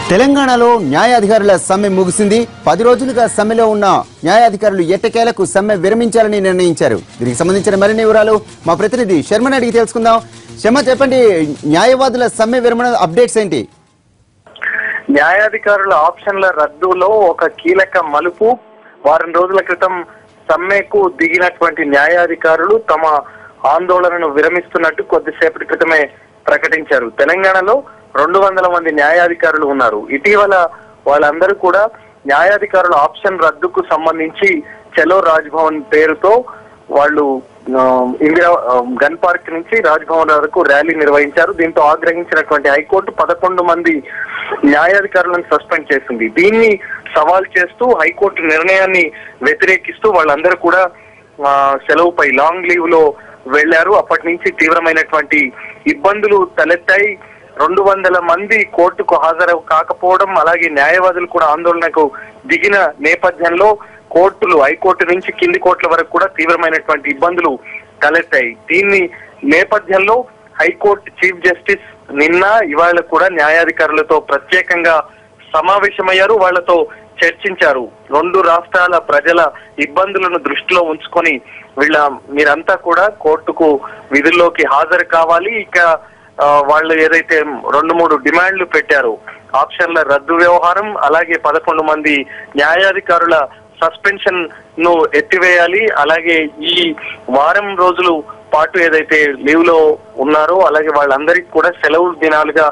తెలంగాణలో న్యాయాధికారుల సమ్మె ముగిసింది. 10 రోజులుగా సమ్మెలో ఉన్న న్యాయాధికారులు ఎట్టకేలకు సమ్మె విరమించాలని నిర్ణయించారు. దీనికి సంబంధించిన మరిన్ని వివరాలు మా ప్రతినిధి శర్మని అడిగి తెలుసుకుందాం. శర్మ, చెప్పండి, న్యాయవాదుల సమ్మె విరమణ అప్డేట్స్ ఏంటి? న్యాయాధికారుల ఆప్షన్ల రద్దులో ఒక కీలక మలుపు. వారం రోజుల క్రితం సమ్మెకు దిగినటువంటి న్యాయాధికారులు తమ ఆందోళనను విరమిస్తున్నట్టు కొద్దిసేపటి క్రితమే ప్రకటించారు. తెలంగాణలో 200 మంది న్యాయాధికారులు ఉన్నారు. ఇటీవల వాళ్ళందరూ కూడా న్యాయాధికారుల ఆప్షన్ రద్దుకు సంబంధించి చలో రాజ్భవన్ పేరుతో వాళ్ళు ఇందిరా గన్ పార్క్ నుంచి రాజ్భవన్ వరకు ర్యాలీ నిర్వహించారు. దీంతో ఆగ్రహించినటువంటి హైకోర్టు 11 మంది న్యాయాధికారులను సస్పెండ్ చేసింది. దీన్ని సవాల్ చేస్తూ హైకోర్టు నిర్ణయాన్ని వ్యతిరేకిస్తూ వాళ్ళందరూ కూడా సెలవుపై లాంగ్ లీవ్ లో వెళ్లారు. అప్పటి నుంచి తీవ్రమైనటువంటి ఇబ్బందులు తలెత్తాయి. 200 మంది కోర్టుకు హాజరు కాకపోవడం, అలాగే న్యాయవాదులు కూడా ఆందోళనకు దిగిన నేపథ్యంలో కోర్టులు హైకోర్టు నుంచి కింది కోర్టుల వరకు కూడా తీవ్రమైనటువంటి ఇబ్బందులు తలెత్తాయి. దీన్ని నేపథ్యంలో హైకోర్టు చీఫ్ జస్టిస్ నిన్న ఇవాళ కూడా న్యాయాధికారులతో ప్రత్యేకంగా సమావేశమయ్యారు. వాళ్లతో చర్చించారు. 2 రాష్ట్రాల ప్రజల ఇబ్బందులను దృష్టిలో ఉంచుకొని మీరంతా కూడా కోర్టుకు విధుల్లోకి హాజరు కావాలి. ఇక వాళ్ళు ఏదైతే 2-3 డిమాండ్లు పెట్టారు, ఆప్షన్ల రద్దు వ్యవహారం, అలాగే 11 మంది న్యాయాధికారుల సస్పెన్షన్ ను ఎత్తివేయాలి, అలాగే ఈ వారం రోజులు పాటు ఏదైతే లీవ్ లో ఉన్నారో అలాగే వాళ్ళందరికీ కూడా సెలవు దినాలుగా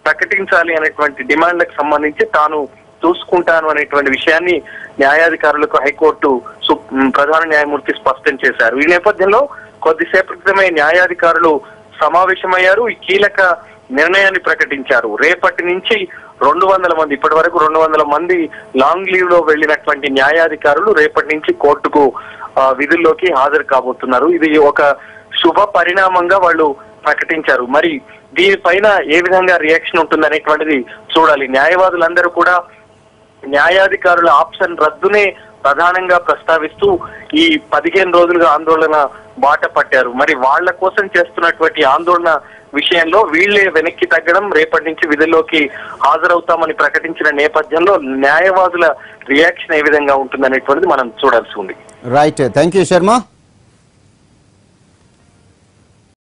ప్రకటించాలి అనేటువంటి డిమాండ్లకు సంబంధించి తాను చూసుకుంటాను అనేటువంటి విషయాన్ని న్యాయాధికారులకు హైకోర్టు ప్రధాన న్యాయమూర్తి స్పష్టం చేశారు. ఈ నేపథ్యంలో కొద్దిసేపటి క్రితమే న్యాయాధికారులు సమావేశమయ్యారు. ఈ కీలక నిర్ణయాన్ని ప్రకటించారు. రేపటి నుంచి 200 మంది, ఇప్పటి వరకు 200 మంది లాంగ్ లీవ్ లో వెళ్లినటువంటి న్యాయాధికారులు రేపటి నుంచి కోర్టుకు విధుల్లోకి హాజరు కాబోతున్నారు. ఇది ఒక శుభ పరిణామంగా వాళ్ళు ప్రకటించారు. మరి దీనిపైన ఏ విధంగా రియాక్షన్ ఉంటుంది అనేటువంటిది చూడాలి. న్యాయవాదులందరూ కూడా న్యాయాధికారుల ఆప్షన్ రద్దునే ప్రధానంగా ప్రస్తావిస్తూ ఈ 15 రోజులుగా ఆందోళన బాట పట్టారు. మరి వాళ్ల కోసం చేస్తున్నటువంటి ఆందోళన విషయంలో వీళ్లే వెనక్కి తగ్గడం, రేపటి నుంచి విధుల్లోకి హాజరవుతామని ప్రకటించిన నేపథ్యంలో న్యాయవాదుల రియాక్షన్ ఏ విధంగా ఉంటుందనేటువంటిది మనం చూడాల్సి ఉంది. Right, thank you Sharma.